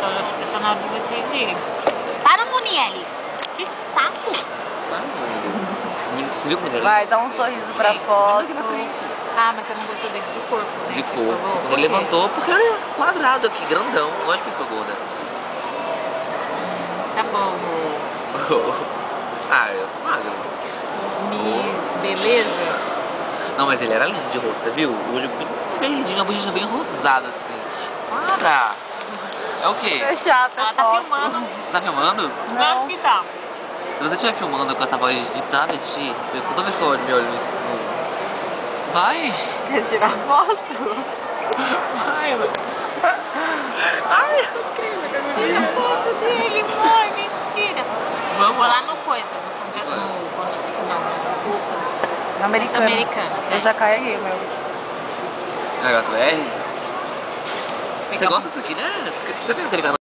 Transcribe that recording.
Então eu acho que tá na hora de vocês irem. Para, Monielle! Que saco! Você viu como ele Vai, dá um sorriso pra foto. Ah, mas você não gostou dele de corpo, né? de Você corpo. falou, por Ele quê? levantou porque ele é quadrado aqui, grandão. Não gosto de pessoa gorda. Tá bom, Ah, eu sou magro. beleza? Não, mas ele era lindo de rosto, você viu? O olho bem verdinho, a bochecha bem rosada assim. Para! É o quê? É chata, Ela tá foto. filmando. Você tá filmando? Eu acho que tá. Se você estiver filmando com essa voz de travesti, toda vez que eu olho meu olho no espelho. Vai! Quer tirar foto? Vai! Ai, tira a foto dele, mãe, mentira. Vamos Vou lá no coisa, no Pão de Açúcar, não. No americano. Americano, Eu é. já carreguei o meu. Negócio BR? Você Pegar gosta disso aqui, né? Você tem aquele canal?